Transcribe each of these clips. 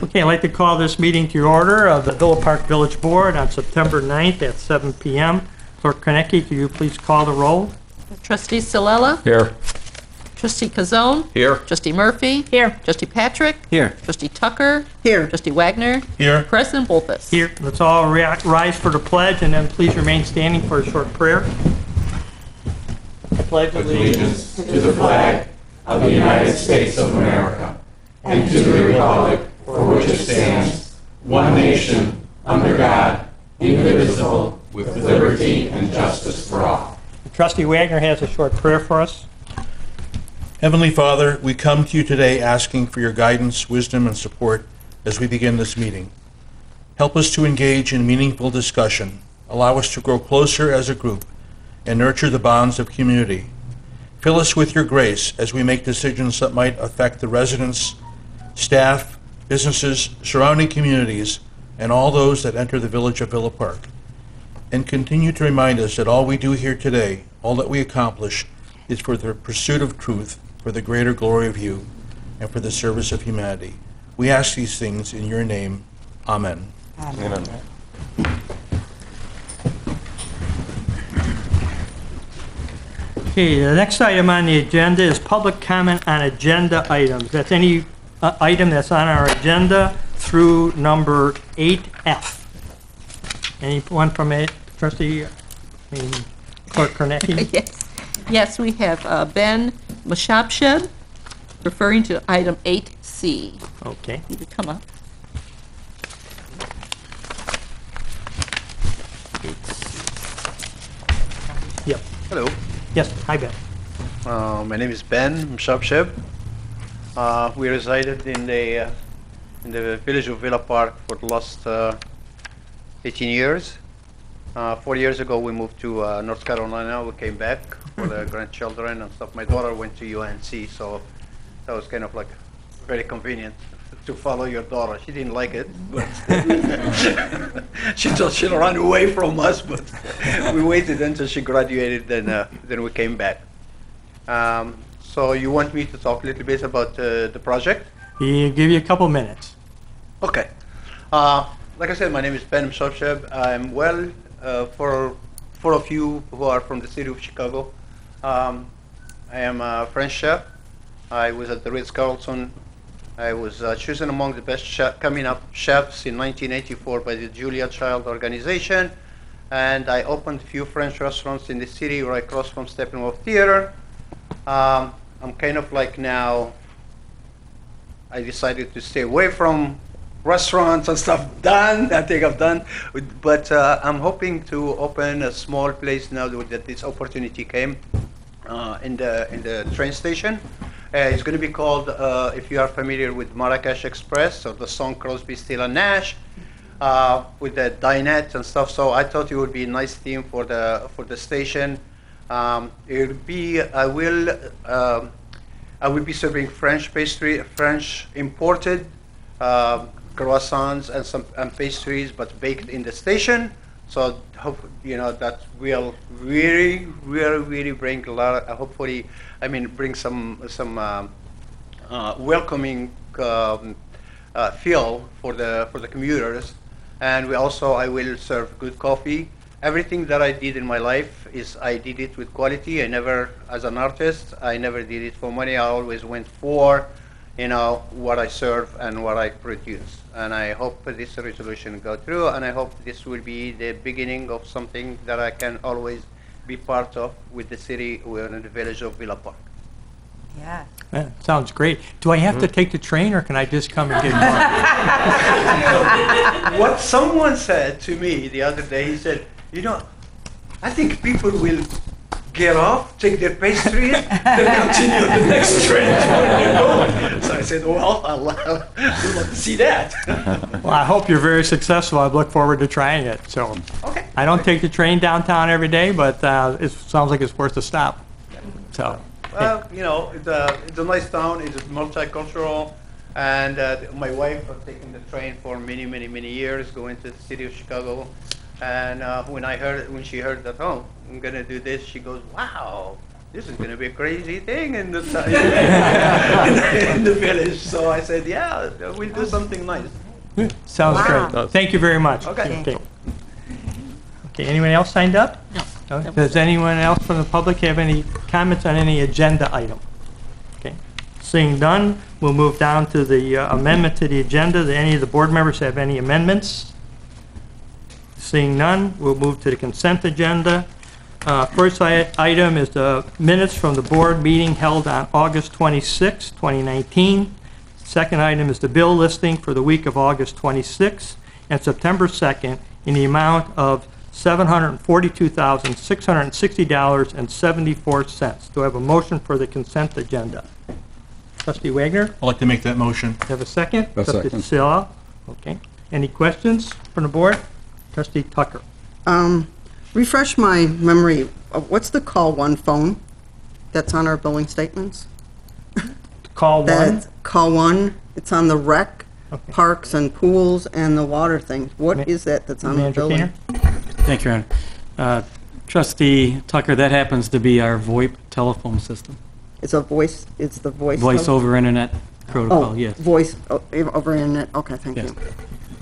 Okay, I'd like to call this meeting to order of the Villa Park Village Board on September 9th at 7 p.m. Clerk Konecki, could you please call the roll? Trustee Salella? Here. Trustee Kazone? Here. Trustee Murphy? Here. Trustee Patrick? Here. Trustee Tucker? Here. Trustee Wagner? Here. President Bolfus? Here, let's all rise for the pledge and then please remain standing for a short prayer. I pledge allegiance to the flag of the United States of America and to the republic for which it stands, one nation, under God, indivisible, with liberty and justice for all. Trustee Wagner has a short prayer for us. Heavenly Father, we come to you today asking for your guidance, wisdom, and support as we begin this meeting. Help us to engage in meaningful discussion, allow us to grow closer as a group, and nurture the bonds of community. Fill us with your grace as we make decisions that might affect the residents, staff, businesses, surrounding communities, and all those that enter the village of Villa Park. And continue to remind us that all we do here today, all that we accomplish, is for the pursuit of truth, for the greater glory of you, and for the service of humanity. We ask these things in your name. Amen. Amen. Okay, the next item on the agenda is public comment on agenda items. That's any item that's on our agenda through number 8F. Anyone from it? Trustee, Clerk Konecki? Yes, we have Ben Mashapshed referring to item 8C. Okay. You could come up. Yep. Hello, Yes, hi, Ben. my name is Ben Mshapsheb. We resided in the village of Villa Park for the last 18 years. 4 years ago, we moved to North Carolina. We came back for the grandchildren and stuff. My daughter went to UNC, so that was kind of like very convenient to follow your daughter. She didn't like it, but she thought she'd run away from us, but we waited until she graduated, then we came back. So you want me to talk a little bit about the project? We'll give you a couple minutes. Okay. Like I said, my name is Ben Mshapsheb. I'm for of you who are from the city of Chicago, I am a French chef. I was at the Ritz-Carlton. I was chosen among the best coming up chefs in 1984 by the Julia Child organization, and I opened a few French restaurants in the city right across from Steppenwolf Theater. I'm kind of like now, I decided to stay away from restaurants and stuff I think I've done, but I'm hoping to open a small place now that this opportunity came in the train station. It's going to be called, if you are familiar with Marrakesh Express or the song Crosby, Still and Nash, with the dinette and stuff. So I thought it would be a nice theme for the station. It will be I will be serving French pastry, French imported croissants and pastries, but baked in the station. So that will really bring a lot. Hopefully, bring some welcoming feel for the commuters. And I will serve good coffee. Everything that I did in my life I did it with quality. As an artist, I never did it for money. I always went for what I serve and what I produce. And I hope this resolution go through, and I hope this will be the beginning of something that I can always be part of with the city or in the village of Villa Park. Yeah. Yeah, sounds great. Do I have to take the train or can I just come and get coffee? What someone said to me the other day, he said, I think people will get off, take their pastries, then continue the next train. So I said, well, I'd love to see that. Well, I hope you're very successful. I look forward to trying it. So, okay. I don't take the train downtown every day, but it sounds like it's worth a stop. So, well, it's a nice town. It's multicultural, and my wife has taken the train for many years, going to the city of Chicago. And when she heard that, oh, I'm gonna do this, she goes, wow, this is going to be a crazy thing in the in the village. So I said, yeah, we'll do something nice. Sounds great. Thank you very much. Okay. Okay, anyone else signed up? No. Does anyone else from the public have any comments on any agenda item? Okay, seeing none, we'll move down to the amendment to the agenda. Do any of the board members have any amendments? Seeing none, we'll move to the consent agenda. First item is the minutes from the board meeting held on August 26, 2019. Second item is the bill listing for the week of August 26 and September 2nd in the amount of $742,660.74. Do I have a motion for the consent agenda? Trustee Wagner, I'd like to make that motion. do you have a second? A second. Trustee Silla? Okay. Any questions from the board? Trustee Tucker. Refresh my memory. What's the call one phone that's on our billing statements? Call one. That's call one. It's on the rec, Okay. parks and pools and the water things. Ma- What is that that's on the Manager billing? Keener? Thank you, Your Honor. Trustee Tucker, that happens to be our VoIP telephone system. It's a voice. It's the voice. Voice over Internet protocol, Oh, yes. voice over internet. Okay, thank Yes. you.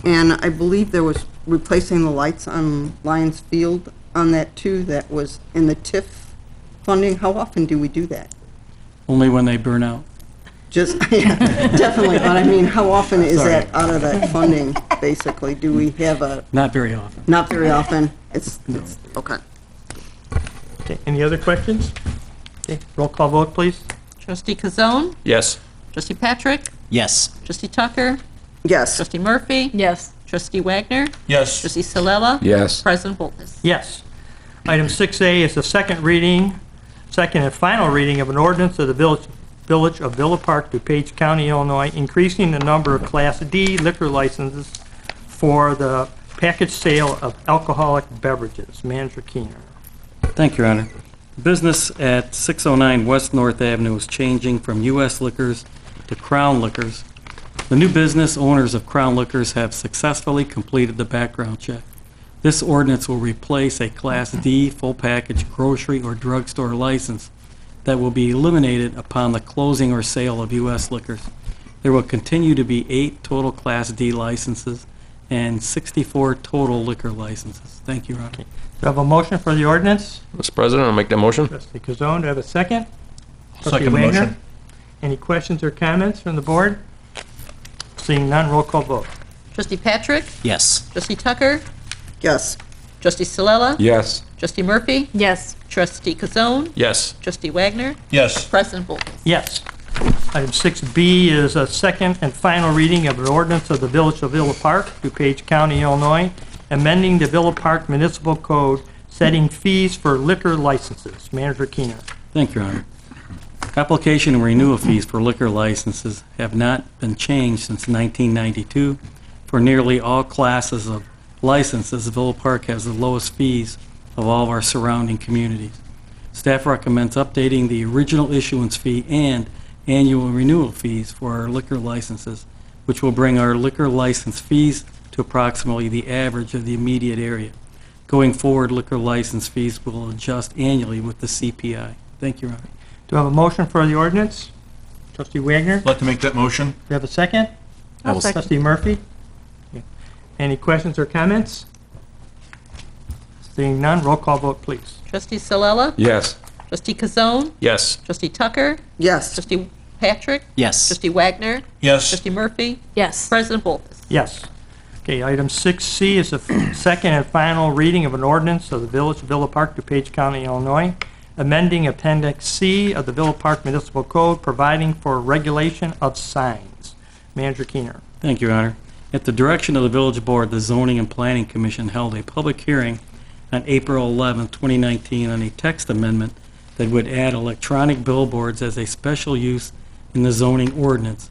And I believe there was replacing the lights on Lions Field on that too. That was in the TIF funding. How often do we do that? Only when they burn out. Just, yeah, definitely, but I mean, how often is Sorry. that out of that funding, basically? Do we have a, Not very often. not very often? It's okay. Okay, any other questions? Okay, roll call vote, please. Trustee Kazone? Yes. Trustee Patrick? Yes. Trustee Tucker? Yes, Trustee Murphy? Yes. Trustee Wagner? Yes. Trustee Salela? Yes. President Volkes? Yes. Item 6A is the second and final reading of an ordinance of the Village of Villa Park, DuPage County, Illinois, increasing the number of Class D liquor licenses for the package sale of alcoholic beverages. Manager Keener. Thank you, Your Honor. Business at 609 West North Avenue is changing from U.S. Liquors to Crown Liquors. The new business owners of Crown Liquors have successfully completed the background check. This ordinance will replace a Class D full-package grocery or drugstore license that will be eliminated upon the closing or sale of U.S. Liquors. There will continue to be 8 total Class D licenses and 64 total liquor licenses. Thank you, Your Honor. Do I have a motion for the ordinance? Mr. President, I'll make that motion. Trustee Kazone, do I have a second? Trustee Second the Wagner? motion. Any questions or comments from the board? Seeing none, roll call vote. Trustee Patrick? Yes. Trustee Tucker? yes, Trustee Salela? Yes. Trustee Murphy? Yes. Trustee Kazone? Yes. Trustee Wagner? Yes. President Volkes? Yes. Item 6B is a second and final reading of an ordinance of the Village of Villa Park, DuPage County, Illinois, amending the Villa Park Municipal Code, setting fees for liquor licenses. Manager Keener. Thank you, Your Honor. Application and renewal fees for liquor licenses have not been changed since 1992. For nearly all classes of licenses, Villa Park has the lowest fees of all of our surrounding communities. Staff recommends updating the original issuance fee and annual renewal fees for our liquor licenses, which will bring our liquor license fees to approximately the average of the immediate area. Going forward, liquor license fees will adjust annually with the CPI. Thank you, Your Honor. Do I have a motion for the ordinance? Trustee Wagner? I'd like to make that motion. Do you have a second? I will Trustee Murphy? Okay. Any questions or comments? Seeing none, roll call vote, please. Trustee Salela? Yes. Trustee Kazone? Yes. Trustee Tucker? yes, Trustee Patrick? Yes. Trustee Wagner? Yes. Trustee Murphy? Yes. President Volkes? Yes. Okay, item 6C is the second and final reading of an ordinance of the Village of Villa Park, DuPage County, Illinois, amending Appendix C of the Villa Park Municipal Code, providing for regulation of signs. Manager Keener. Thank you, Your Honor. At the direction of the Village Board, the Zoning and Planning Commission held a public hearing on April 11, 2019, on a text amendment that would add electronic billboards as a special use in the zoning ordinance.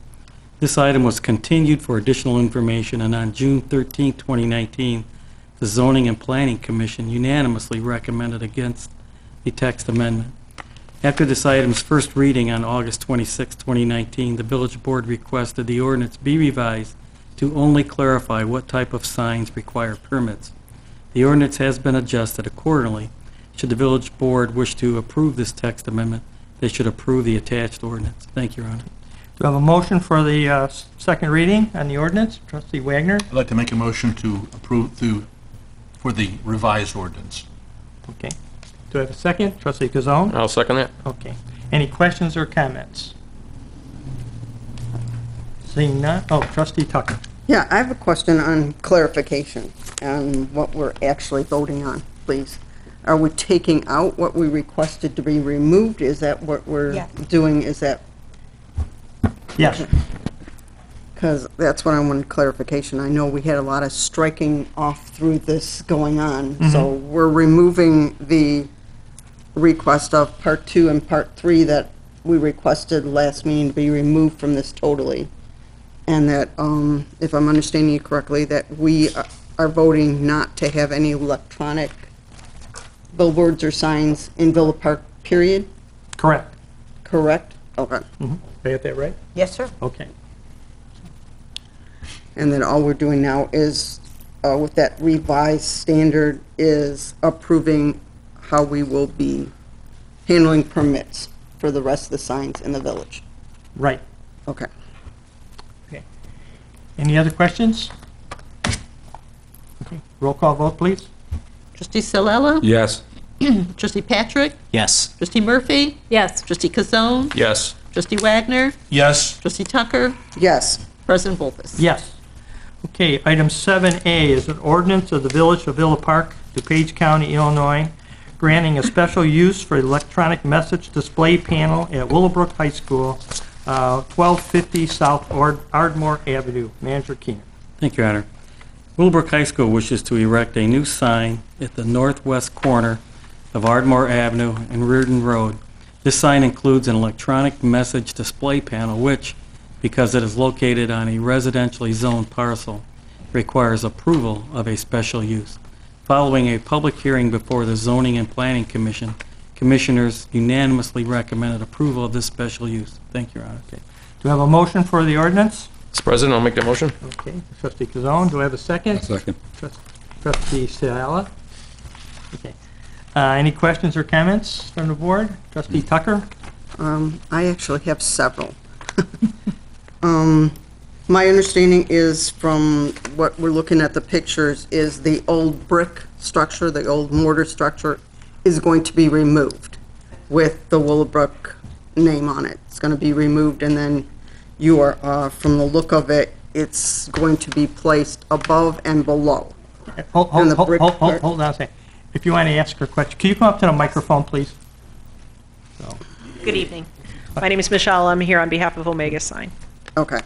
This item was continued for additional information, and on June 13, 2019, the Zoning and Planning Commission unanimously recommended against the text amendment. After this item's first reading on August 26, 2019, the Village Board requested the ordinance be revised to only clarify what type of signs require permits. The ordinance has been adjusted accordingly Should the village board wish to approve this text amendment, they should approve the attached ordinance. Thank you, Your Honor. Do I have a motion for the second reading on the ordinance? Trustee Wagner? I'd like to make a motion to approve for the revised ordinance. Okay. Do I have a second? Trustee Kazone? I'll second that. Okay. Any questions or comments? Seeing none? Oh, Trustee Tucker. Yeah, I have a question on clarification on what we're actually voting on, please. Are we taking out what we requested to be removed? Is that what we're doing? Is that, Yes. because that's what I wanted clarification. I know we had a lot of striking off through this going on. So we're removing the request of Part 2 and Part 3 that we requested last meeting to be removed from this totally. And that, if I'm understanding you correctly, that we are voting not to have any electronic billboards or signs in Villa Park, period? Correct. Correct? Okay. Did I get that right? Yes, sir. Okay. And then all we're doing now is, with that revised standard, is approving how we will be handling permits for the rest of the signs in the village. Right. Okay. Okay. Any other questions? Okay. Roll call vote, please. Trustee Salella? Yes. Trustee Patrick? Yes. Trustee Murphy? Yes. Trustee Kazone? Yes. Trustee Wagner? Yes. Trustee Tucker? Yes. President Volpus? Yes. Okay, item 7A is an ordinance of the Village of Villa Park, DuPage County, Illinois, granting a special use for electronic message display panel at Willowbrook High School, 1250 South Ardmore Avenue. Manager Keenan. Thank you, Your Honor. Willowbrook High School wishes to erect a new sign at the northwest corner of Ardmore Avenue and Reardon Road. This sign includes an electronic message display panel which, because it is located on a residentially zoned parcel, requires approval of a special use. Following a public hearing before the Zoning and Planning Commission, commissioners unanimously recommended approval of this special use. Thank you, Your Honor. Okay. Do I have a motion for the ordinance? Mr. President, I'll make that motion. Okay, Trustee Kazone, do I have a second? Second. Trustee Sayala? Okay. Any questions or comments from the board? Trustee Tucker? I actually have several. My understanding is from what we're looking at the pictures is the old brick structure, the old mortar structure is going to be removed with the Willowbrook name on it. It's going to be removed and then you are, from the look of it, it's going to be placed above and below. Hold And the brick part? on a second. If you want to ask her a question, can you come up to the microphone, please? So, Good evening. My name is Michelle. I'm here on behalf of Omega Sign. Okay.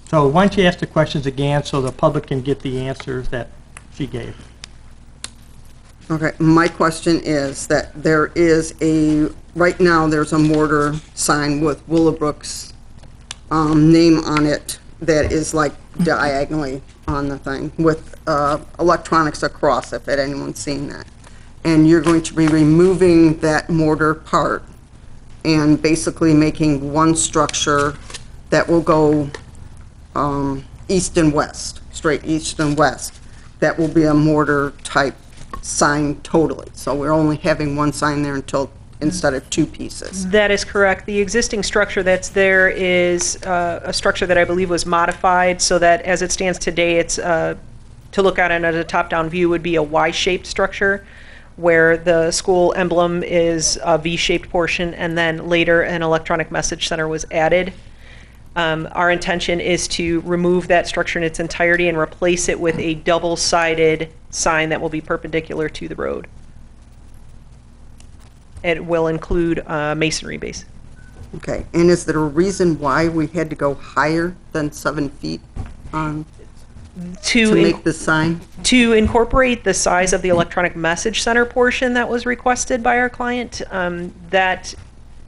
so why don't you ask the questions again so the public can get the answers that she gave? Okay, my question is that there is right now, there's a mortar sign with Willowbrook's name on it that is like diagonally on the thing with electronics across, if anyone's seen that. And you're going to be removing that mortar part and basically making one structure that will go east and west, straight east and west. That will be a mortar type sign totally. So we're only having one sign there instead of two pieces. That is correct. The existing structure that's there is a structure that I believe was modified so that as it stands today, it's to look at it at a top-down view would be a Y-shaped structure where the school emblem is a V-shaped portion and then later an electronic message center was added. Our intention is to remove that structure in its entirety and replace it with a double-sided sign that will be perpendicular to the road. It will include masonry base. Okay, and is there a reason why we had to go higher than 7 feet to make the sign? To incorporate the size of the electronic message center portion that was requested by our client, that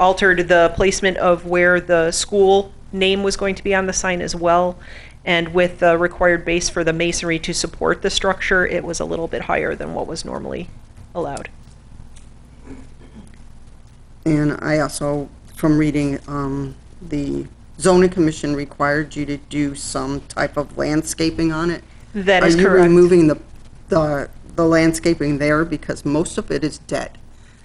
altered the placement of where the school name was going to be on the sign as well. And with the required base for the masonry to support the structure, it was a little bit higher than what was normally allowed. And I also, from reading, the zoning commission required you to do some type of landscaping on it. That is Are you correct. removing the the landscaping there? Because most of it is dead.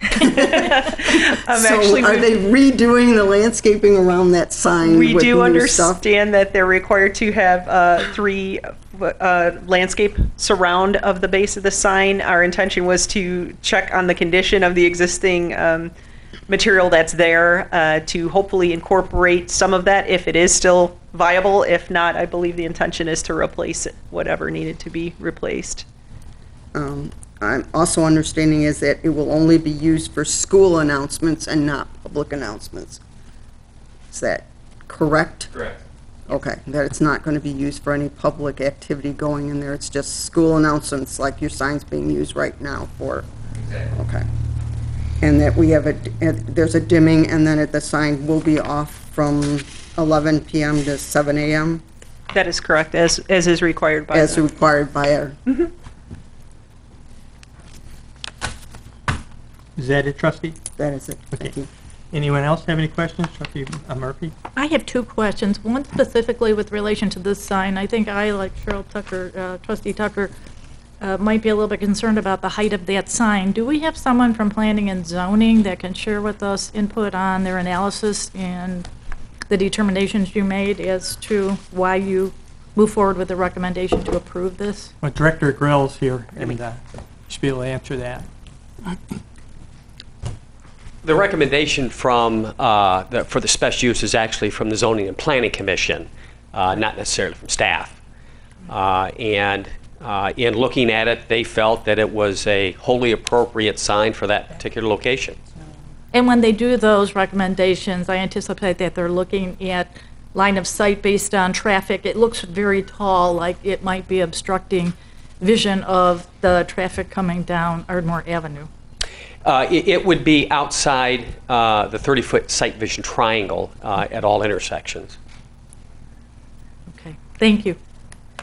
Actually, So are they redoing the landscaping around that sign we with do new stuff? understand that they're required to have 3 landscape surround of the base of the sign. Our intention was to check on the condition of the existing material that's there to hopefully incorporate some of that if it is still viable. If not, I believe the intention is to replace it, whatever needed to be replaced. I'm also understanding is that it will only be used for school announcements and not public announcements. Is that correct? Correct. Okay, that it's not going to be used for any public activity going in there, it's just school announcements like your sign's being used right now for? Exactly. Okay. And that we have there's a dimming, and then the sign will be off from 11 PM to 7 AM? That is correct, as is required by As the- required by our, Is that it, trustee? that is it. Thank Okay. you. Anyone else have any questions? Trustee Murphy? I have 2 questions. One specifically with relation to this sign. I think I, like Cheryl Tucker, Trustee Tucker, might be a little bit concerned about the height of that sign. Do we have someone from planning and zoning that can share with us input on their analysis and the determinations you made as to why you move forward with the recommendation to approve this? Well, Director Grill's here, and should be able to answer that. The recommendation from, for the special use is actually from the Zoning and Planning Commission, not necessarily from staff. And in looking at it, they felt that it was a wholly appropriate sign for that particular location. And when they do those recommendations, I anticipate that they're looking at line of sight based on traffic. It looks very tall, like it might be obstructing vision of the traffic coming down Ardmore Avenue. It would be outside the 30-foot sight vision triangle at all intersections. Okay, thank you.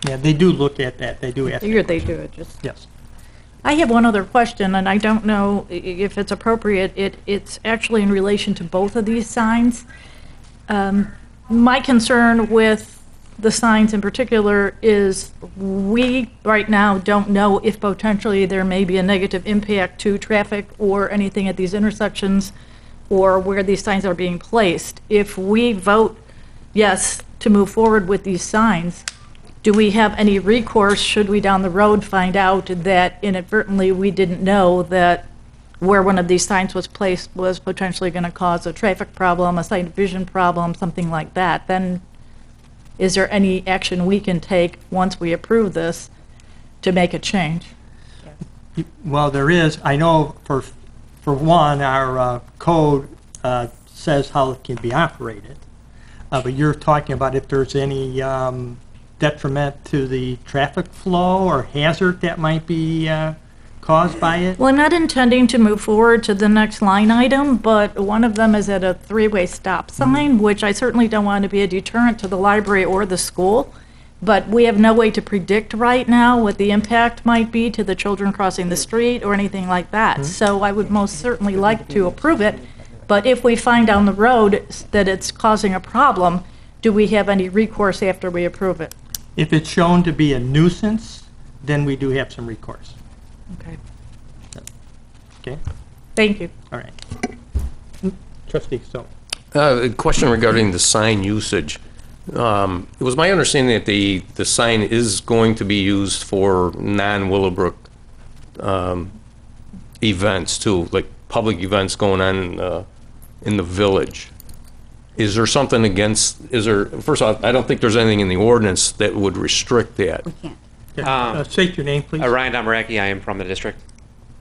Yeah, they do look at that. They do I ask. figured they do it, just. Yes. I have one other question, and I don't know if it's appropriate. It's actually in relation to both of these signs. My concern with the signs in particular is we right now don't know if potentially there may be a negative impact to traffic or anything at these intersections or where these signs are being placed. If we vote yes to move forward with these signs, do we have any recourse should we down the road find out that inadvertently we didn't know that where one of these signs was placed was potentially going to cause a traffic problem, a sight vision problem, something like that? Then is there any action we can take once we approve this to make a change? Well, there is. I know for one, our code says how it can be operated. But you're talking about if there's any detriment to the traffic flow or hazard that might be caused by it? Well, I'm not intending to move forward to the next line item, but one of them is at a 3-way stop sign, which I certainly don't want to be a deterrent to the library or the school. But we have no way to predict right now what the impact might be to the children crossing the street or anything like that. So I would most certainly like to approve it. But if we find down the road that it's causing a problem, do we have any recourse after we approve it? If it's shown to be a nuisance, then we do have some recourse. Okay. Okay? Thank you. All right. Trustee Stone. A question regarding the sign usage. It was my understanding that the sign is going to be used for non-Willowbrook events too, like public events going on in the village. Is there something against, first off, I don't think there's anything in the ordinance that would restrict that. State your name, please. Ryan Domaraki, I am from the district.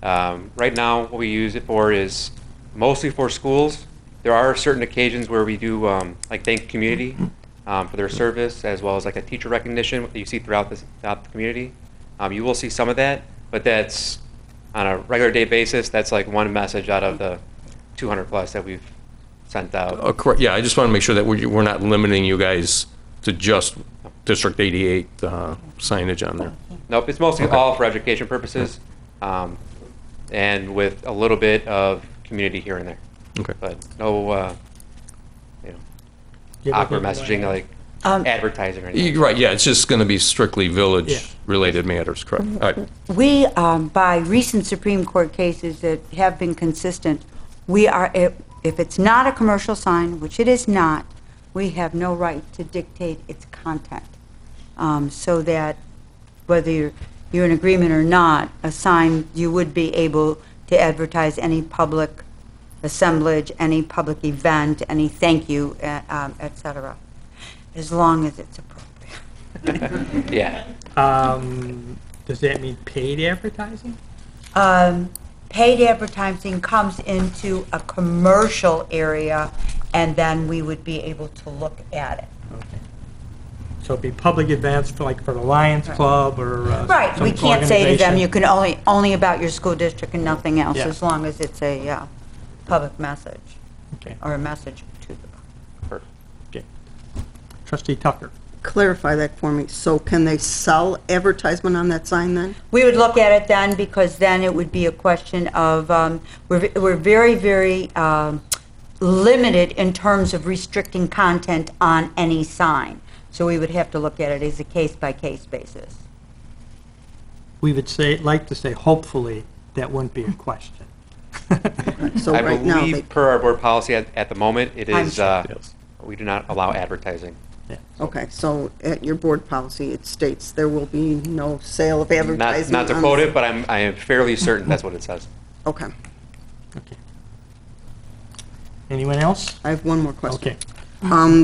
Right now, what we use it for is mostly for schools. There are certain occasions where we do like thank the community for their service, as well as like a teacher recognition that you see throughout the community. You will see some of that, but that's on a regular day basis. That's like one message out of the 200 plus that we've sent out. Correct. Yeah, I just want to make sure that we're not limiting you guys to just District 88 signage on there. Nope, it's mostly all for education purposes, and with a little bit of community here and there. Okay. But no, awkward messaging like advertising or anything. Right, yeah, it's just going to be strictly village-related matters, correct? All right. We, by recent Supreme Court cases that have been consistent, we are, if it's not a commercial sign, which it is not, we have no right to dictate its content. So that whether you're in agreement or not, a sign, you would be able to advertise any public assemblage, any public event, any thank you, et cetera, as long as it's appropriate. Yeah. Does that mean paid advertising? Paid advertising comes into a commercial area, and then we would be able to look at it. Okay. So it'd be public events for, like, for the Lions Club or Right, some we can't say to them, organization. you can only about your school district and nothing else, Yeah. as long as it's a public message, Okay. or a message to the Perfect. Okay. Trustee Tucker. Clarify that for me. So can they sell advertisement on that sign then? We would look at it then, because then it would be a question of, we're very, very limited in terms of restricting content on any sign. So we would have to look at it as a case-by-case basis. We would like to say, hopefully, that wouldn't be a question. So I right now, believe per our board policy at the moment, it I'm is, sure. we do not allow advertising. okay, so at your board policy, it states there will be no sale of advertising. Not to on- quote it, but I am fairly certain that's what it says. Okay. Okay. Anyone else? I have one more question. Okay.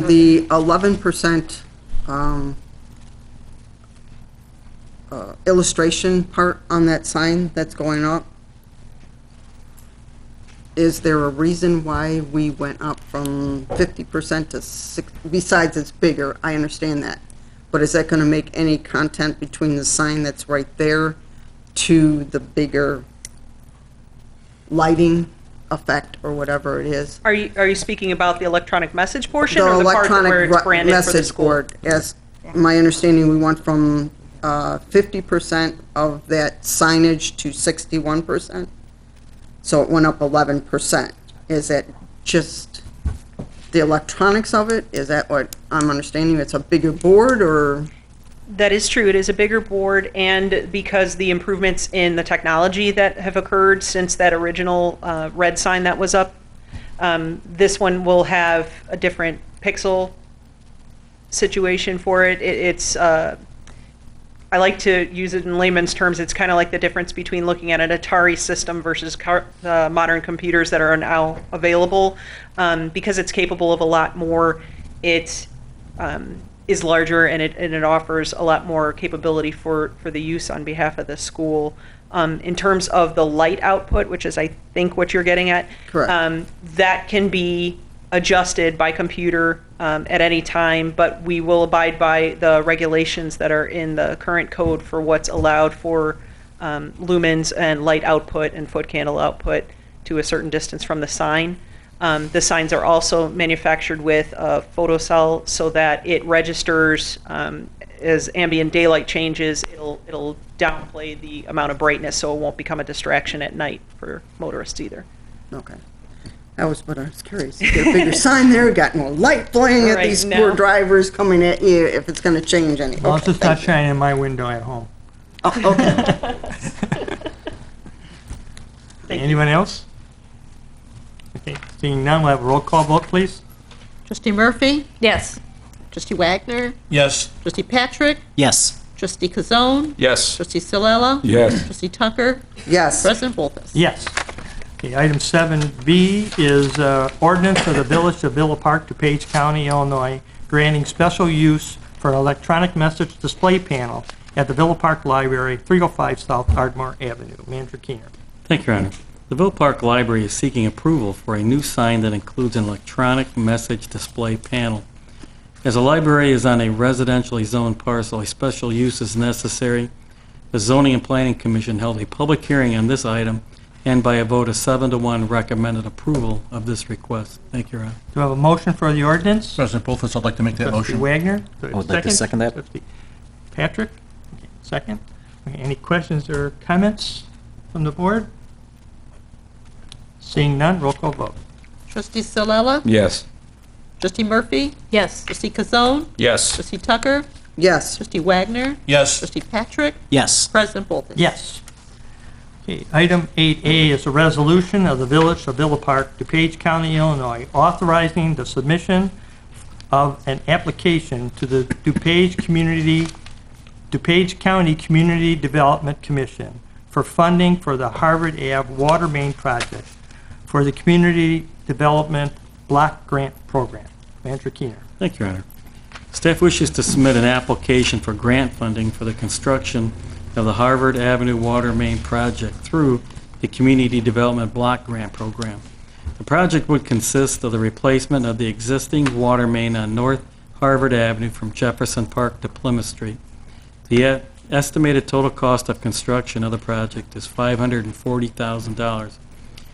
The 11% illustration part on that sign that's going up, is there a reason why we went up from 50% to 6? Besides it's bigger, I understand that. But is that going to make any content between the sign that's right there to the bigger lighting effect or whatever it is? Are you speaking about the electronic message portion The or the part where it's electronic branded for the message school? board, as my understanding, we went from 50% of that signage to 61%. So it went up 11%. Is that just the electronics of it? Is that what I'm understanding? It's a bigger board, or? That is true. It is a bigger board, and because the improvements in the technology that have occurred since that original red sign that was up, this one will have a different pixel situation for it. It's I like to use it in layman's terms. It's kind of like the difference between looking at an Atari system versus modern computers that are now available. Because it's capable of a lot more, it is larger, and it offers a lot more capability for the use on behalf of the school. In terms of the light output, which is I think what you're getting at, Correct. that can be adjusted by computer at any time, but we will abide by the regulations that are in the current code for what's allowed for lumens and light output and foot candle output to a certain distance from the sign. The signs are also manufactured with a photocell so that it registers as ambient daylight changes. It'll downplay the amount of brightness, so it won't become a distraction at night for motorists either. Okay. That was what I was curious. You get a bigger sign there, got more light playing at Right, these no. poor drivers coming at you, if it's going to change any. Well, it's Okay, just not thank you. shining in my window at home. Oh, okay. Anyone else? Okay, seeing none, we'll have a roll call vote, please. Trustee Murphy? Yes. Trustee Wagner? Yes. Trustee Patrick? Yes. Trustee Kazone? Yes. Trustee Silella? Yes. Trustee Tucker? Yes. President Volfus? Yes. Okay, item 7B is ordinance of the Village of Villa Park, DuPage County, Illinois, granting special use for an electronic message display panel at the Villa Park Library, 305 South Ardmore Avenue. Manager Keener. Thank you, Your Honor. The Villa Park Library is seeking approval for a new sign that includes an electronic message display panel. As the library is on a residentially zoned parcel, a special use is necessary. The Zoning and Planning Commission held a public hearing on this item and by a vote of 7-1 recommended approval of this request. Thank you, Your Honor. Do I have a motion for the ordinance? President Bolfus, I'd like to make that Trustee motion. Wagner? Do I have I would like to second that. Trustee Patrick? Okay, second. Okay, any questions or comments from the board? Seeing none, roll call vote. Trustee Silella? Yes. Trustee Murphy? Yes. Trustee Kazone? Yes. Trustee Tucker? Yes. Trustee Wagner? Yes. Trustee Patrick? Yes. President Bolton? Yes. Okay, item 8A is a resolution of the Village of Villa Park, DuPage County, Illinois, authorizing the submission of an application to the DuPage County Community Development Commission for funding for the Harvard Ave Water Main Project for the Community Development Block Grant Program. Manager Keener. Thank you, Your Honor. Staff wishes to submit an application for grant funding for the construction of the Harvard Avenue Water Main Project through the Community Development Block Grant Program. The project would consist of the replacement of the existing water main on North Harvard Avenue from Jefferson Park to Plymouth Street. The estimated total cost of construction of the project is $540,000.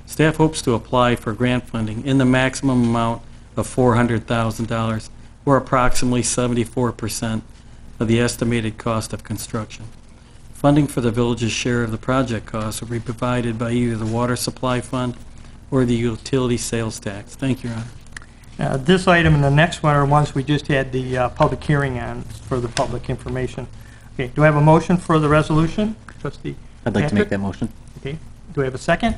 Staff hopes to apply for grant funding in the maximum amount of $400,000, or approximately 74% of the estimated cost of construction. Funding for the village's share of the project costs will be provided by either the Water Supply Fund or the Utility Sales Tax. Thank you, Your Honor. This item and the next one are ones we just had the public hearing on for the public information. Okay, do I have a motion for the resolution? Trustee I'd like to make Patrick? that motion. Okay, do I have a second?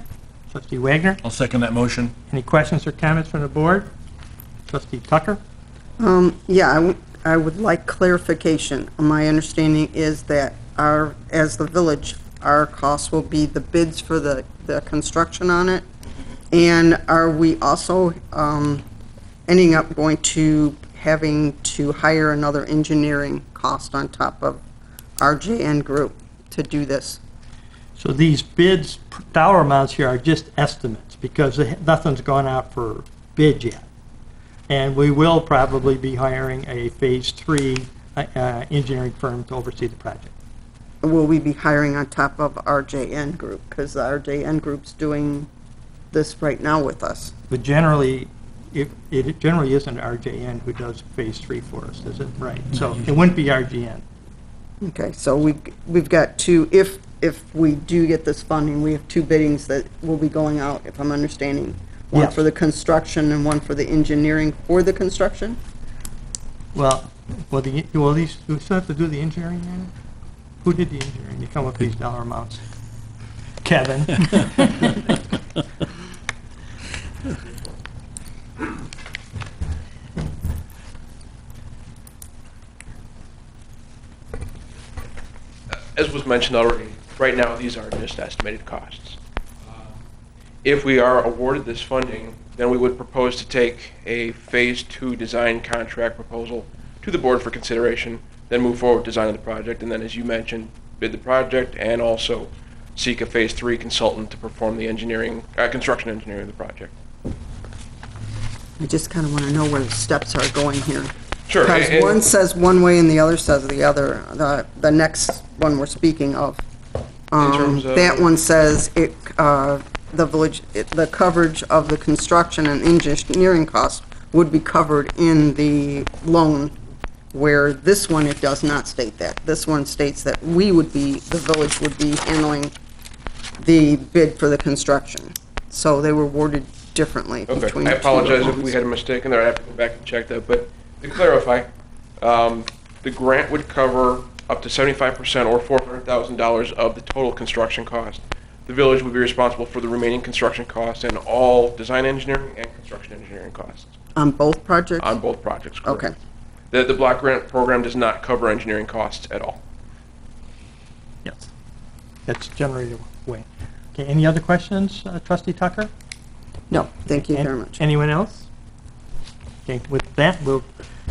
Trustee Wagner? I'll second that motion. Any questions or comments from the board? Trustee Tucker? Yeah, I would like clarification. My understanding is that as the village, our costs will be the bids for the construction on it. And are we also ending up going to having to hire another engineering cost on top of RJN Group to do this? So these bids, dollar amounts here are just estimates because nothing's gone out for bid yet. And we will probably be hiring a Phase 3 engineering firm to oversee the project. Will we be hiring on top of RJN Group? Because the RJN Group's doing this right now with us. But generally, it generally isn't RJN who does Phase 3 for us, is it? Right. So it wouldn't be RJN. Okay, so we've got two, if we do get this funding, we have two biddings that will be going out, if I'm understanding. One Yes. for the construction and one for the engineering for the construction? Well, these, we still have to do the engineering then? Who did the engineering to come up with these dollar amounts? Kevin. As was mentioned already, right now, these are just estimated costs. If we are awarded this funding, then we would propose to take a Phase 2 design contract proposal to the board for consideration, then move forward with design of the project, and then, as you mentioned, bid the project and also seek a Phase 3 consultant to perform the engineering, construction engineering of the project. I just kind of want to know where the steps are going here. Sure. Because one says one way and the other says the other. The next one we're speaking of, terms of- that one says the coverage of the construction and engineering costs would be covered in the loan, where this one, it does not state that. This one states that the village would be handling the bid for the construction. So they were worded differently between the two Okay, I apologize if loans. we had a mistake in there, I have to go back and check that, but to clarify, the grant would cover up to 75% or $400,000 of the total construction cost. The village would be responsible for the remaining construction costs and all design engineering and construction engineering costs. On both projects? On both projects, correct. Okay. The block grant program does not cover engineering costs at all. Yes. That's generally the way. Okay, any other questions, Trustee Tucker? No, thank you very much. Anyone else? Okay, with that,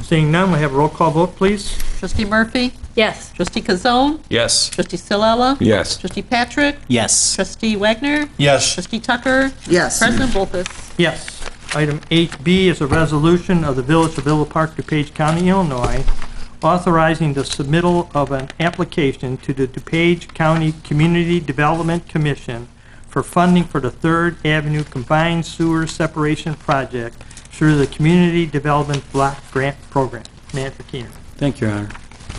seeing none, we'll have a roll call vote, please. Trustee Murphy? Yes. Trustee Kazone? Yes. Trustee Sillella? Yes. Trustee Patrick? Yes. Trustee Wagner? Yes. Trustee Tucker? Yes. President Bolton? Yes. Item 8B is a resolution of the Village of Villa Park, DuPage County, Illinois, authorizing the submittal of an application to the DuPage County Community Development Commission for funding for the 3rd Avenue Combined Sewer Separation Project through the Community Development Block Grant Program. Manager Keener. Thank you, Your Honor.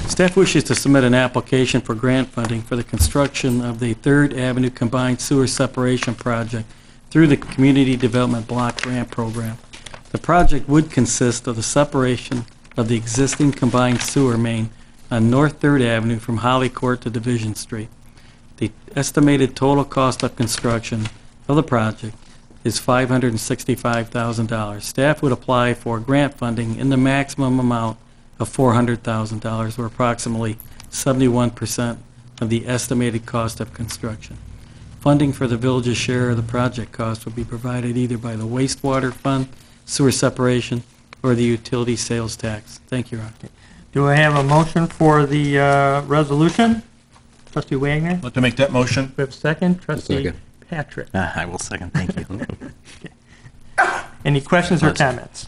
Staff wishes to submit an application for grant funding for the construction of the 3rd Avenue Combined Sewer Separation Project through the Community Development Block Grant Program. The project would consist of the separation of the existing combined sewer main on North 3rd Avenue from Holly Court to Division Street. The estimated total cost of construction of the project is $565,000. Staff would apply for grant funding in the maximum amount of $400,000, or approximately 71% of the estimated cost of construction. Funding for the village's share of the project cost would be provided either by the wastewater fund, sewer separation, or the utility sales tax. Thank you, Your Honor. Do I have a motion for the resolution? Trustee Wagner? I'd like to make that motion. We have a second. Trustee Second. Patrick. I will second, thank you. Any questions or comments?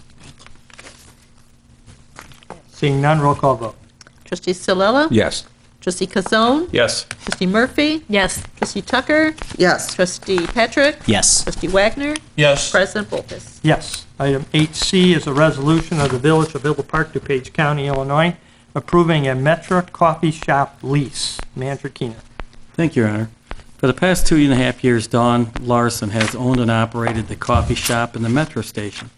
Seeing none, roll call vote. Trustee Salella? Yes. Trustee Kazone? Yes. Trustee Murphy? Yes. Trustee Tucker? Yes. Trustee Patrick? Yes. Trustee Wagner? Yes. President Volkes? Yes. Item 8C is a resolution of the Village of Villa Park, DuPage County, Illinois, approving a Metra coffee shop lease. Manager Keener. Thank you, Your Honor. For the past 2.5 years, Dawn Larson has owned and operated the coffee shop in the Metro station.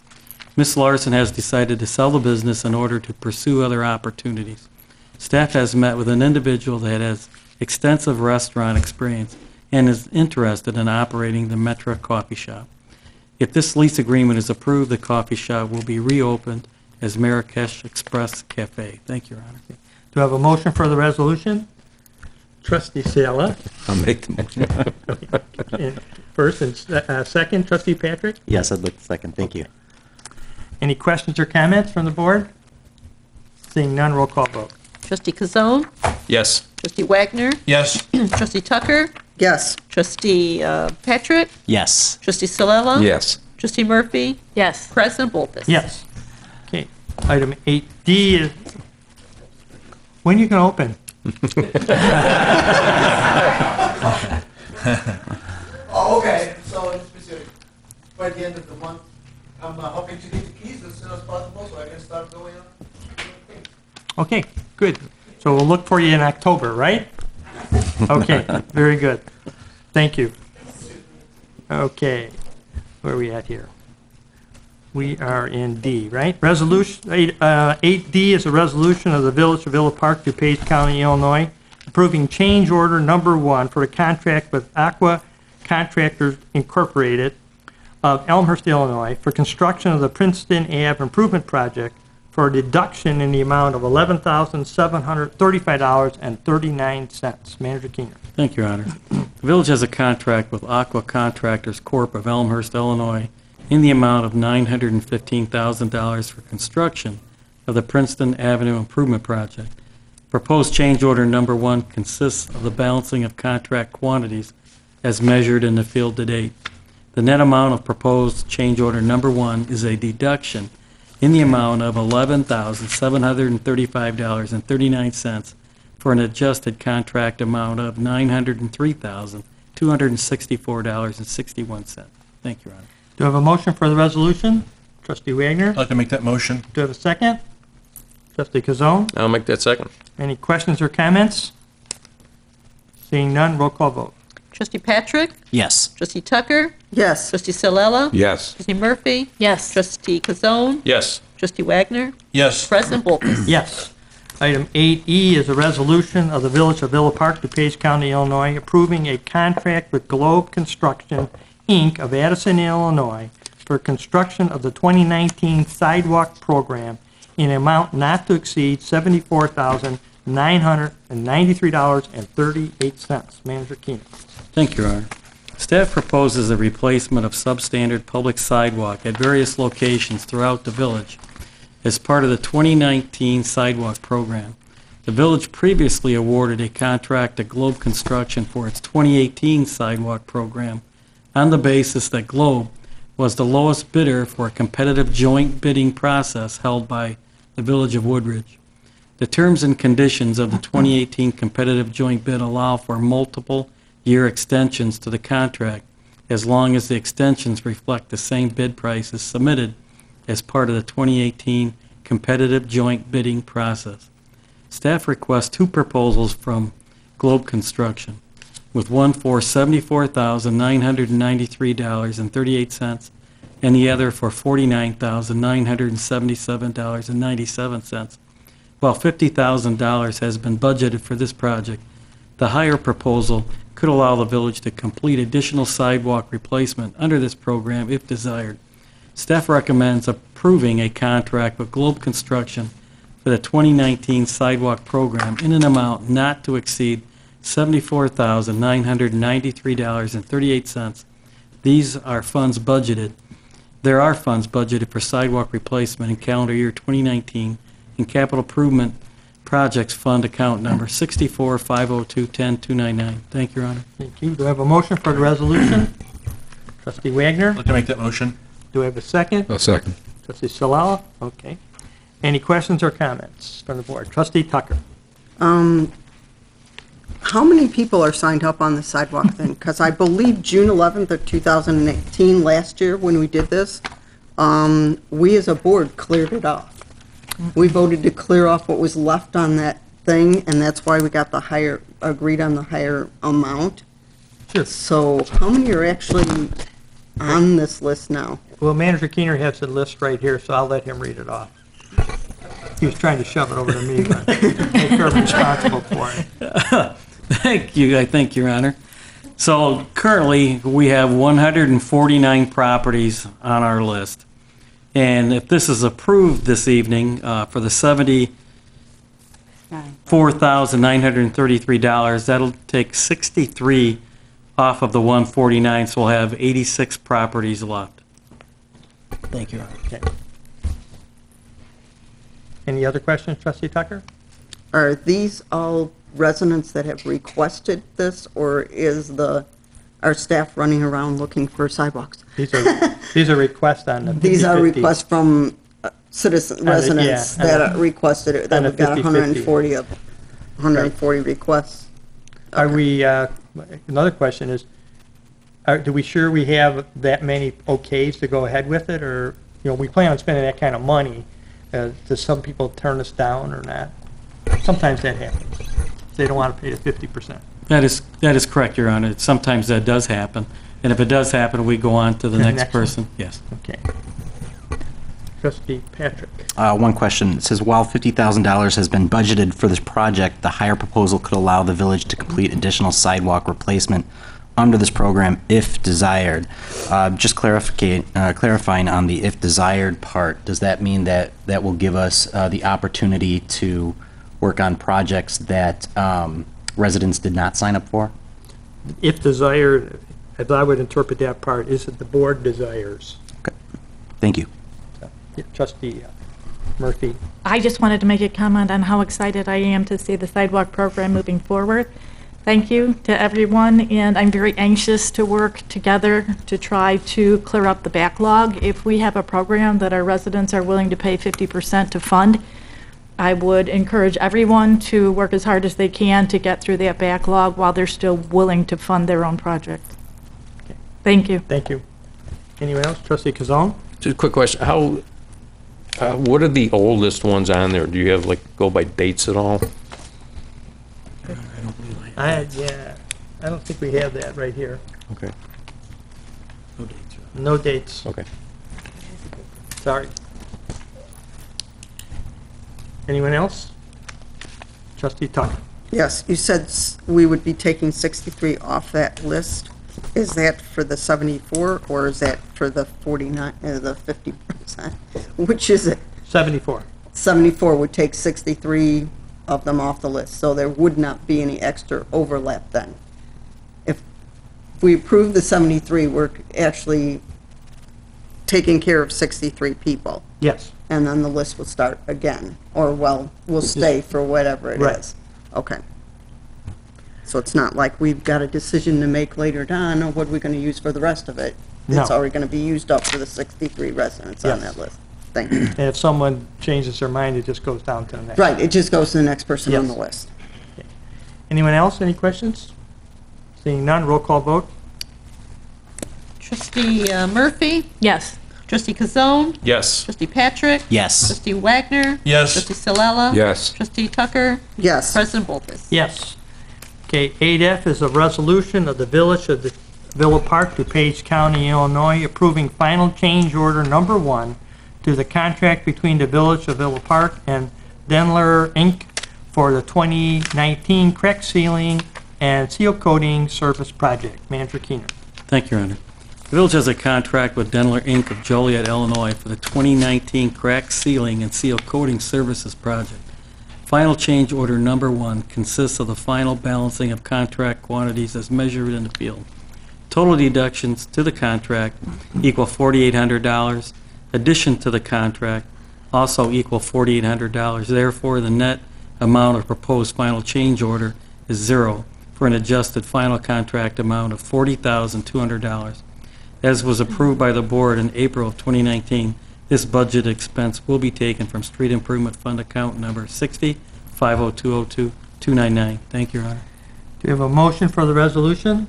Ms. Larson has decided to sell the business in order to pursue other opportunities. Staff has met with an individual that has extensive restaurant experience and is interested in operating the Metro coffee shop. If this lease agreement is approved, the coffee shop will be reopened as Marrakesh Express Cafe. Thank you, Your Honor. Do I have a motion for the resolution? Trustee Sala. I'll make the motion. First and second, Trustee Patrick. Yes, I'd like to second, thank you. Any questions or comments from the board? Seeing none, roll call vote. Trustee Kazone? Yes. Trustee Wagner? Yes. Trustee Tucker? Yes. Trustee Patrick? Yes. Trustee Salella? Yes. Trustee Murphy? Yes. President Volkes? Yes. Okay. Item 8D is, when you can open? Oh, okay, so in specific, by the end of the month, I'm hoping to get the keys as soon as possible so I can start going on. Okay, good. So we'll look for you in October, right? Okay, very good. Thank you. Okay, where are we at here? We are in D, right? Resolution, 8D is a resolution of the Village of Villa Park, DuPage County, Illinois, approving change order number 1 for a contract with Aqua Contractors Incorporated of Elmhurst, Illinois, for construction of the Princeton Ave Improvement Project for a deduction in the amount of $11,735.39. Manager Keener. Thank you, Your Honor. The village has a contract with Aqua Contractors Corp. of Elmhurst, Illinois, in the amount of $915,000 for construction of the Princeton Avenue Improvement Project. Proposed change order number 1 consists of the balancing of contract quantities as measured in the field to date. The net amount of proposed change order number 1 is a deduction in the amount of $11,735.39 for an adjusted contract amount of $903,264.61. Thank you, Your Honor. Do I have a motion for the resolution? Trustee Wagner. I'd like to make that motion. Do I have a second? Trustee Kazone. I'll make that second. Any questions or comments? Seeing none, roll call vote. Trustee Patrick? Yes. Trustee Tucker? Yes. Trustee Salella? Yes. Trustee Murphy? Yes. Trustee Kazone? Yes. Trustee Wagner? Yes. President Volkes? Yes. Item 8E is a resolution of the Village of Villa Park, DuPage County, Illinois, approving a contract with Globe Construction, Inc. of Addison, Illinois, for construction of the 2019 sidewalk program in an amount not to exceed $74,993.38. Manager Keenan. Thank you, Your Honor. Staff proposes a replacement of substandard public sidewalk at various locations throughout the village as part of the 2019 sidewalk program. The village previously awarded a contract to Globe Construction for its 2018 sidewalk program on the basis that Globe was the lowest bidder for a competitive joint bidding process held by the Village of Woodridge. The terms and conditions of the 2018 competitive joint bid allow for multiple year extensions to the contract as long as the extensions reflect the same bid prices submitted as part of the 2018 competitive joint bidding process. Staff requests 2 proposals from Globe Construction, with one for $74,993.38 and the other for $49,977.97. While $50,000 has been budgeted for this project, the higher proposal could allow the village to complete additional sidewalk replacement under this program if desired. Staff recommends approving a contract with Globe Construction for the 2019 sidewalk program in an amount not to exceed $74,993.38. These are funds budgeted. There are funds budgeted for sidewalk replacement in calendar year 2019 in capital improvement projects fund account number 64-502-10-299. Thank you, Your Honor. Thank you. Do I have a motion for the resolution? Trustee Wagner? I'd like to make that motion. Do I have a second? A second. Trustee Salala? Okay. Any questions or comments from the board? Trustee Tucker? How many people are signed up on the sidewalk thing? Because I believe June 11th of 2018, last year, when we did this, we as a board cleared it off. We voted to clear off what was left on that thing, and that's why we got the higher, agreed on the higher amount. Sure. So how many are actually on this list now? Well, Manager Keener has the list right here, so I'll let him read it off. He was trying to shove it over to me, but make her responsible for it. Thank you, Your Honor. So currently, we have 149 properties on our list. And if this is approved this evening for the $74,933, that'll take 63 off of the 149, so we'll have 86 properties left. Thank you, Your Honor. Okay. Any other questions, Trustee Tucker? Are these all residents that have requested this, or is our staff running around looking for sidewalks? These are requests on the 50/50. These are requests from residents that requested it, that on the we've got 50/50. 140 requests. Are we, another question is, do we sure we have that many okays to go ahead with it, or, we plan on spending that kind of money? Does some people turn us down or not? Sometimes that happens. They don't want to pay the 50%. That is correct, Your Honor. Sometimes that does happen. And if it does happen, we go on to the next person. One? Yes. Okay. Trustee Patrick. One question. It says, while $50,000 has been budgeted for this project, the higher proposal could allow the village to complete additional sidewalk replacement under this program if desired. Just clarifying on the if desired part, does that mean that that will give us the opportunity to work on projects that residents did not sign up for? If desired, as I would interpret that part, is that the board desires. Okay. Thank you. Trustee Murphy. I just wanted to make a comment on how excited I am to see the sidewalk program moving forward. Thank you to everyone, and I'm very anxious to work together to try to clear up the backlog. If we have a program that our residents are willing to pay 50% to fund, I would encourage everyone to work as hard as they can to get through that backlog while they're still willing to fund their own project. Okay. Thank you. Thank you. Anyone else? Trustee Kazan? Just a quick question. What are the oldest ones on there? Do you have, go by dates at all? I don't think we have that right here. Okay. No dates. No dates. Okay. Sorry. Anyone else? Trustee Tucker. Yes, you said we would be taking 63 off that list. Is that for the 74, or is that for the 49, the 50%? Which is it? 74. 74 would take 63 of them off the list, so there would not be any extra overlap then. If we approve the 73, we're actually taking care of 63 people. Yes. And then the list will start again, or we'll stay for whatever it Right. is. Okay. So it's not like we've got a decision to make later on, or what we're going to use for the rest of it. It's No. already going to be used up for the 63 residents on Yes. that list. Thank you. And if someone changes their mind, it just goes down to the next. Right, it just goes to the next person on Yes. the list. Anyone else? Any questions? Seeing none, roll call vote. Trustee Murphy? Yes. Trustee Kazone? Yes. Trustee Patrick? Yes. Trustee Wagner? Yes. Trustee Salella? Yes. Trustee Tucker? Yes. President Bolkus? Yes. Okay, 8F is a resolution of the Village of the Villa Park, DuPage County, Illinois, approving final change order number 1 to the contract between the Village of Villa Park and Denler, Inc. for the 2019 crack sealing and seal coating service project. Manager Keener. Thank you, Your Honor. The village has a contract with Denler, Inc. of Joliet, Illinois for the 2019 crack sealing and seal coating services project. Final change order number 1 consists of the final balancing of contract quantities as measured in the field. Total deductions to the contract equal $4,800. Addition to the contract also equal $4,800. Therefore, the net amount of proposed final change order is 0 for an adjusted final contract amount of $40,200. As was approved by the board in April of 2019, this budget expense will be taken from Street Improvement Fund account number 60-50202-299. Thank you, Your Honor. Do you have a motion for the resolution?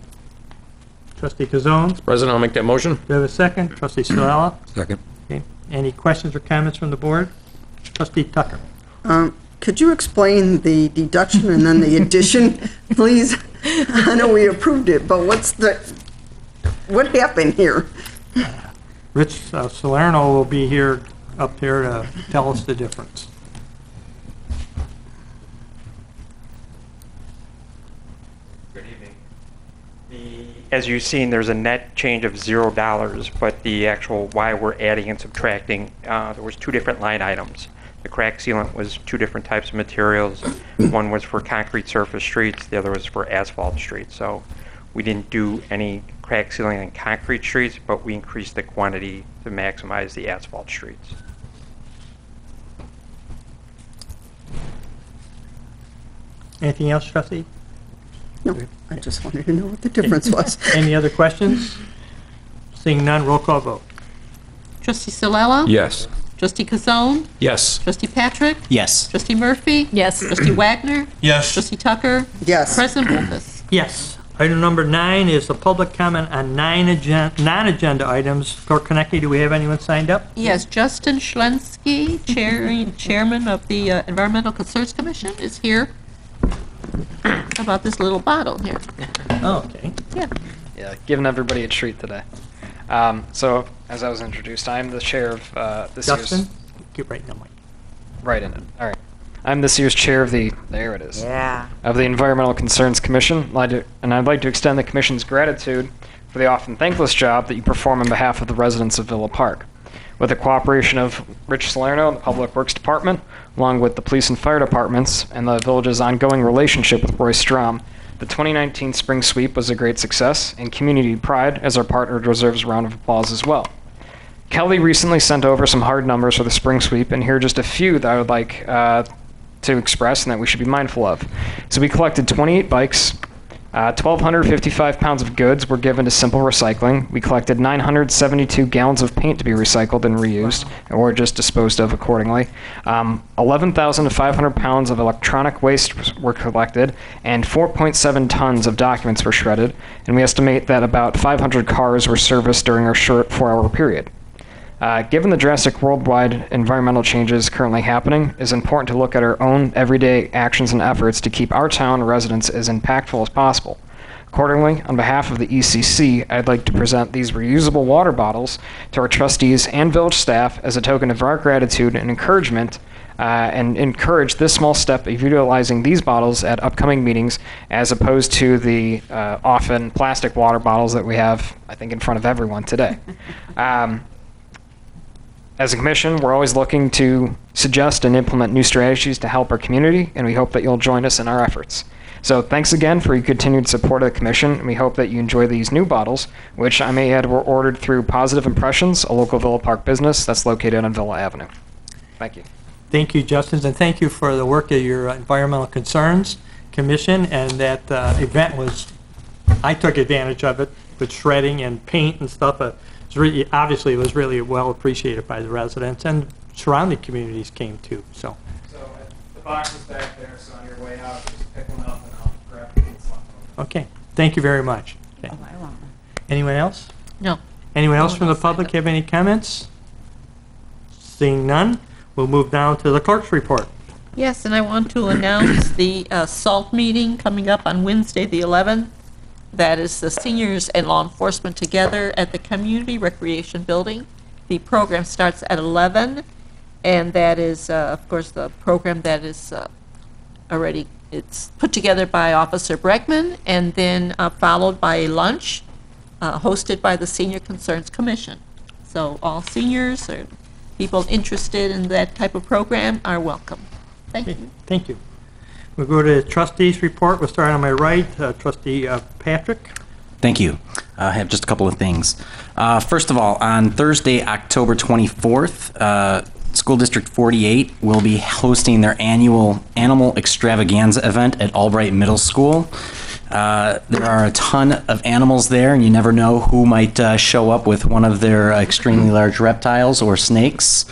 Trustee Kazone? President, I'll make that motion. Do you have a second? Trustee Solella? Second. Okay. Any questions or comments from the board? Trustee Tucker? Could you explain the deduction and then the addition, please? I know we approved it, but what happened here? Rich Salerno will be here, up here to tell us the difference. Good evening. As you've seen, there's a net change of $0, but the actual why we're adding and subtracting, there was 2 different line items. The crack sealant was 2 different types of materials. One was for concrete surface streets, the other was for asphalt streets. So we didn't do any crack sealing on concrete streets, but we increased the quantity to maximize the asphalt streets. Anything else, Trustee? No, I just wanted to know what the difference was. Any other questions? Seeing none, roll call vote. Trustee Solella? Yes. Trustee Kazone? Yes. Trustee Patrick? Yes. Trustee Murphy? Yes. Trustee Wagner? Yes. Trustee Tucker? Yes. President Wolfus? Yes. Item number 9 is the public comment on 9 non-agenda items. Clerk Konecny, do we have anyone signed up? Yes, Justin Schlensky, Chairman of the Environmental Concerns Commission, is here. How about this little bottle here? Oh, okay. Yeah. Yeah, giving everybody a treat today. So, as I was introduced, I'm the chair of this Justin, year's... get right in the mic. Right in it. All right. I'm this year's chair of the... There it is. Yeah. Of the Environmental Concerns Commission, and I'd like to extend the Commission's gratitude for the often thankless job that you perform on behalf of the residents of Villa Park. With the cooperation of Rich Salerno and the Public Works Department, along with the police and fire departments, and the village's ongoing relationship with Roy Strom, the 2019 Spring Sweep was a great success, and community pride, as our partner, deserves a round of applause as well. Kelly recently sent over some hard numbers for the Spring Sweep, and here are just a few that I would like to express and that we should be mindful of. So we collected 28 bikes, 1,255 pounds of goods were given to simple recycling. We collected 972 gallons of paint to be recycled and reused, or just disposed of accordingly. 11,500 pounds of electronic waste were collected, and 4.7 tons of documents were shredded, and we estimate that about 500 cars were serviced during our short 4-hour period. Given the drastic worldwide environmental changes currently happening, it is important to look at our own everyday actions and efforts to keep our town residents as impactful as possible. Accordingly, on behalf of the ECC, I'd like to present these reusable water bottles to our trustees and village staff as a token of our gratitude and encouragement, and encourage this small step of utilizing these bottles at upcoming meetings as opposed to the often plastic water bottles that we have, I think, in front of everyone today. As a commission, we're always looking to suggest and implement new strategies to help our community, and we hope that you'll join us in our efforts. So thanks again for your continued support of the commission, and we hope that you enjoy these new bottles, which I may add were ordered through Positive Impressions, a local Villa Park business that's located on Villa Avenue. Thank you. Thank you, Justin, and thank you for the work of your Environmental Concerns Commission, and that event was, I took advantage of it with shredding and paint and stuff. Obviously, it was really well appreciated by the residents, and surrounding communities came too. So the box is back there, so on your way out, just pick one up and I'll grab it. Okay, thank you very much. Okay. Oh, I want one. Anyone else? No. Anyone else from the public have any comments? Seeing none, we'll move down to the clerk's report. Yes, and I want to announce the SALT meeting coming up on Wednesday, the 11th, That is the seniors and law enforcement together at the Community Recreation Building. The program starts at 11, and that is, of course, the program that is it's put together by Officer Bregman, and then followed by a lunch hosted by the Senior Concerns Commission. So all seniors or people interested in that type of program are welcome. Thank you. Thank you. We'll go to trustees' report. We'll start on my right. Trustee Patrick. Thank you. I have just a couple of things. First of all, on Thursday, October 24th, School District 48 will be hosting their annual Animal Extravaganza event at Albright Middle School. There are a ton of animals there, and you never know who might show up with one of their extremely large reptiles or snakes.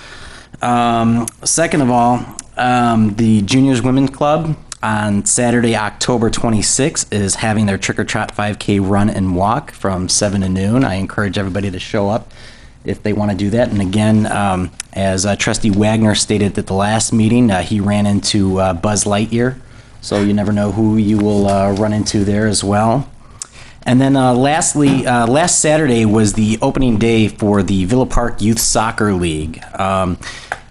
Second of all, the Juniors Women's Club on Saturday, October 26th is having their Trick or Trot 5K run and walk from 7 to noon. I encourage everybody to show up if they want to do that. And again, as Trustee Wagner stated at the last meeting, he ran into Buzz Lightyear, so you never know who you will run into there as well. And then lastly, last Saturday was the opening day for the Villa Park Youth Soccer League.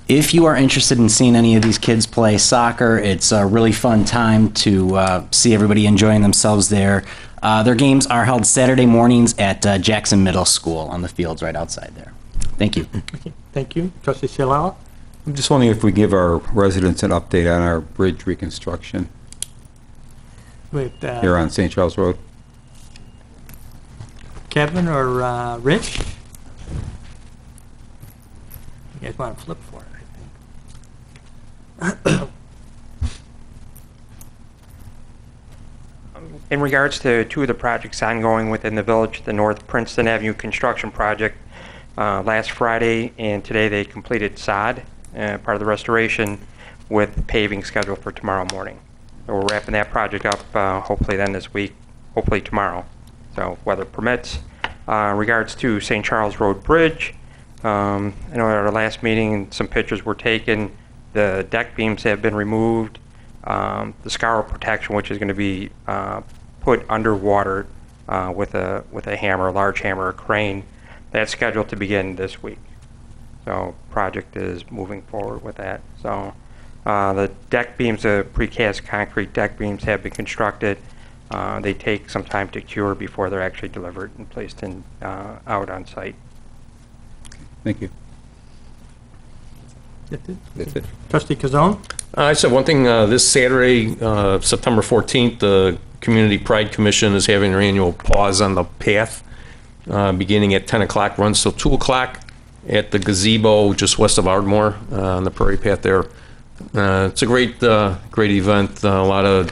If you are interested in seeing any of these kids play soccer, it's a really fun time to see everybody enjoying themselves there. Their games are held Saturday mornings at Jackson Middle School on the fields right outside there. Thank you. Okay, thank you. Trustee Silala. I'm just wondering if we give our residents an update on our bridge reconstruction here on St. Charles Road. Kevin or Rich? You guys want to flip for it, I think. In regards to two of the projects ongoing within the village, the North Princeton Avenue construction project, last Friday and today they completed sod, part of the restoration, with paving scheduled for tomorrow morning. So we're wrapping that project up hopefully then this week, hopefully tomorrow, so weather permits. In regards to St. Charles Road Bridge, I know at our last meeting some pictures were taken. The deck beams have been removed. The scour protection, which is going to be put underwater with a hammer, a large hammer, a crane, that's scheduled to begin this week. So project is moving forward with that. So the deck beams, the precast concrete deck beams have been constructed. They take some time to cure before they're actually delivered and placed in out on site. Thank you. That's it. Trustee Kazone. I said one thing, this Saturday, September 14th, the Community Pride Commission is having their annual Paws on the Path, beginning at 10 o'clock, runs till 2 o'clock at the gazebo just west of Ardmore on the Prairie Path there. It's a great event. A lot of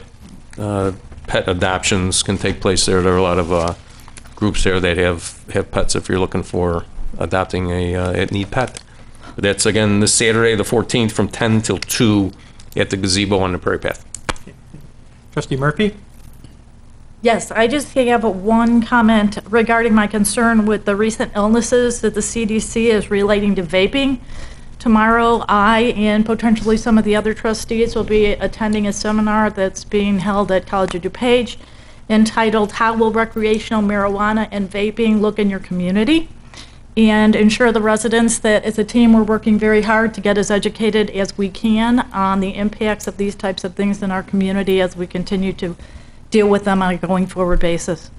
pet adoptions can take place there. There are a lot of groups there that have pets if you're looking for adopting a neat pet. That's again this Saturday, the 14th, from 10 till 2 at the gazebo on the Prairie Path. Trustee Murphy? Yes, I just have one comment regarding my concern with the recent illnesses that the CDC is relating to vaping. Tomorrow, I and potentially some of the other trustees will be attending a seminar that's being held at College of DuPage entitled How Will Recreational Marijuana and Vaping Look in Your Community? And ensure the residents that as a team we're working very hard to get as educated as we can on the impacts of these types of things in our community as we continue to deal with them on a going forward basis.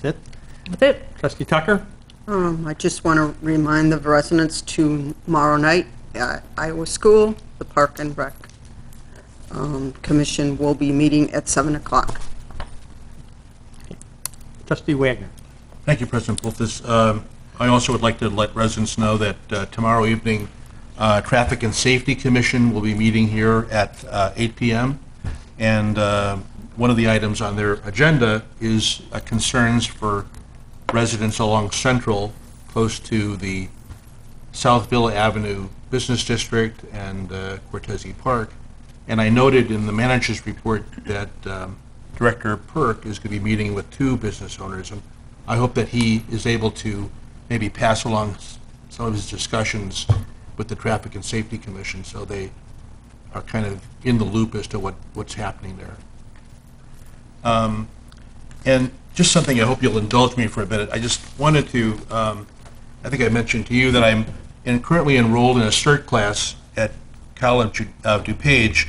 That's it? That's it. Trustee Tucker? I just want to remind the residents tomorrow night at Iowa School, the Park and Rec Commission will be meeting at 7 o'clock. Trustee Wagner. Thank you, President Pultis. I also would like to let residents know that tomorrow evening, Traffic and Safety Commission will be meeting here at 8 p.m. And one of the items on their agenda is concerns for residents along Central, close to the South Villa Avenue Business District and Cortese Park. And I noted in the manager's report that Director Perk is going to be meeting with 2 business owners. And I hope that he is able to maybe pass along some of his discussions with the Traffic and Safety Commission so they are kind of in the loop as to what's happening there. And just something I hope you'll indulge me for a minute. I just wanted to, I think I mentioned to you that I'm currently enrolled in a CERT class at College of DuPage,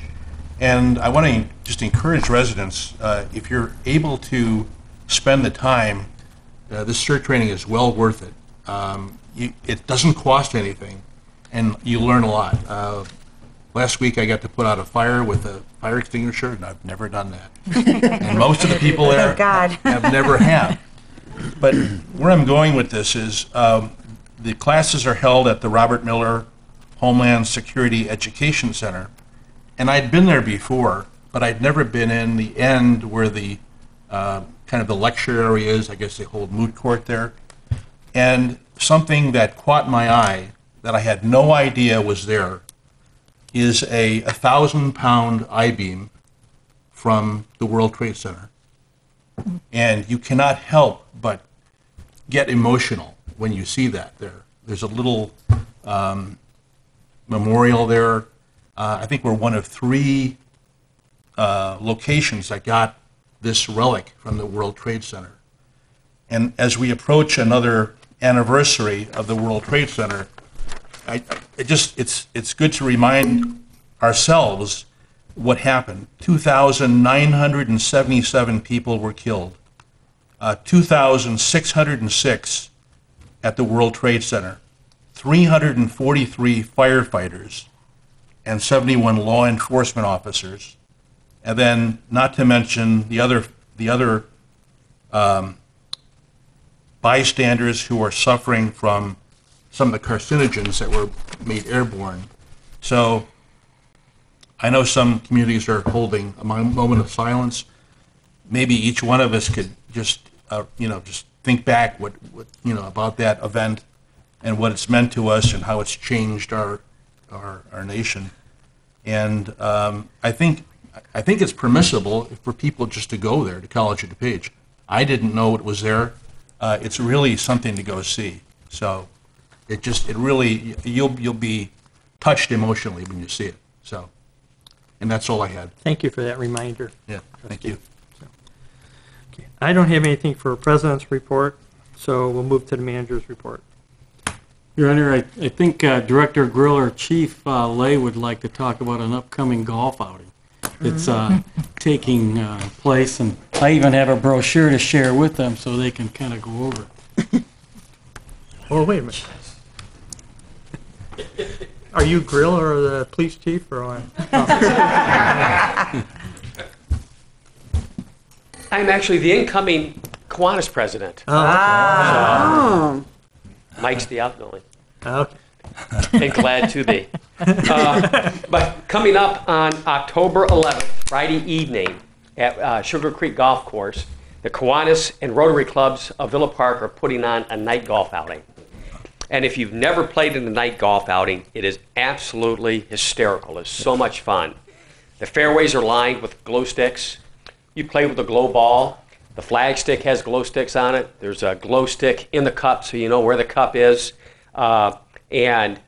and I want to just encourage residents, if you're able to spend the time, this CERT training is well worth it. It doesn't cost anything, and you learn a lot. Last week I got to put out a fire with a fire extinguisher, and I've never done that. And most of the people there have never have. But where I'm going with this is the classes are held at the Robert Miller Homeland Security Education Center. And I'd been there before, but I'd never been in the end where the kind of the lecture area is. I guess they hold moot court there. And something that caught my eye that I had no idea was there is a 1,000-pound I-beam from the World Trade Center. And you cannot help but get emotional when you see that there. There's a little memorial there. I think we're one of 3 locations that got this relic from the World Trade Center. And as we approach another anniversary of the World Trade Center, it's good to remind ourselves what happened. 2,977 people were killed. 2,606 at the World Trade Center. 343 firefighters and 71 law enforcement officers. And then, not to mention the other bystanders who are suffering from some of the carcinogens that were made airborne. So I know some communities are holding a moment of silence. Maybe each one of us could just, just think back what about that event and what it's meant to us and how it's changed our nation. And I think it's permissible for people just to go there to College of DuPage. I didn't know it was there. It's really something to go see. So it really, you'll be touched emotionally when you see it. So, and that's all I had. Thank you for that reminder. Yeah, thank you. Okay. I don't have anything for a president's report, so we'll move to the manager's report. Your Honor, I think Director Grill or Chief Lay would like to talk about an upcoming golf outing. It's taking place, and I even have a brochure to share with them so they can kind of go over it. Oh, wait a minute. Are you Grill or the police chief or what? Oh. I'm actually the incoming Kiwanis president. Oh, okay. So, Mike's the outgoing. Okay. And glad to be. But coming up on October 11th, Friday evening, at Sugar Creek Golf Course, the Kiwanis and Rotary Clubs of Villa Park are putting on a night golf outing. And if you've never played in a night golf outing, it is absolutely hysterical. It's so much fun. The fairways are lined with glow sticks. You play with a glow ball. The flag stick has glow sticks on it. There's a glow stick in the cup so you know where the cup is. And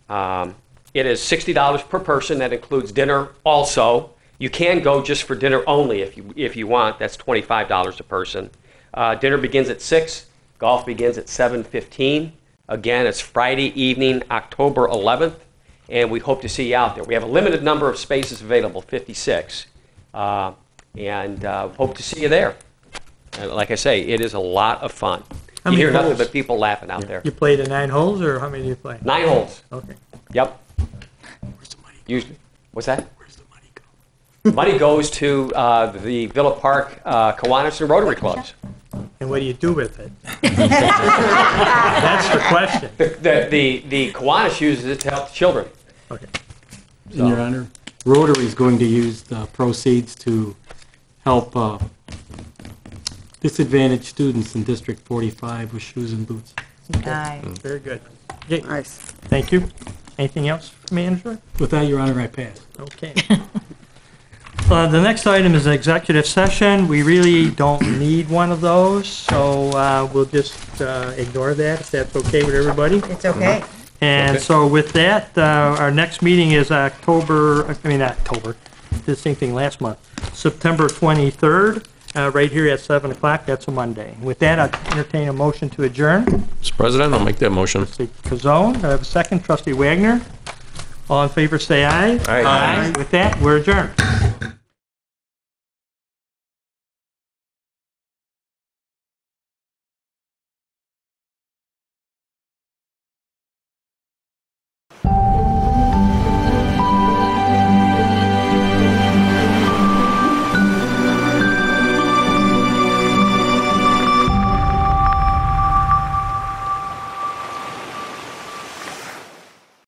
it is $60 per person. That includes dinner also. You can go just for dinner only if you want. That's $25 a person. Dinner begins at 6. Golf begins at 7:15. Again, it's Friday evening, October 11th, and we hope to see you out there. We have a limited number of spaces available, 56, and hope to see you there. And like I say, it is a lot of fun. How You many hear nothing holes? but people laughing out there. You played the 9 holes, or how many do you play? 9 holes. Okay. Yep. Usually. What's that? Where's the money go? Money goes to the Villa Park Kiwanis and Rotary Clubs. And what do you do with it? That's the question. The Kiwanis uses it to help the children. Okay. In Your Honor, Rotary is going to use the proceeds to help disadvantaged students in District 45 with shoes and boots. Okay. Very good. Okay. Nice. Thank you. Anything else, Manager? With that, Your Honor, I pass. Okay. The next item is an executive session. We really don't need one of those, so we'll just ignore that if that's okay with everybody. It's okay. And so with that, our next meeting is September 23rd. right here at 7 o'clock. That's a Monday. With that, I'll entertain a motion to adjourn. Mr. President, I'll make that motion. Trustee Kazone, do I have a second? Trustee Wagner. All in favor, say aye. Aye. With that, we're adjourned.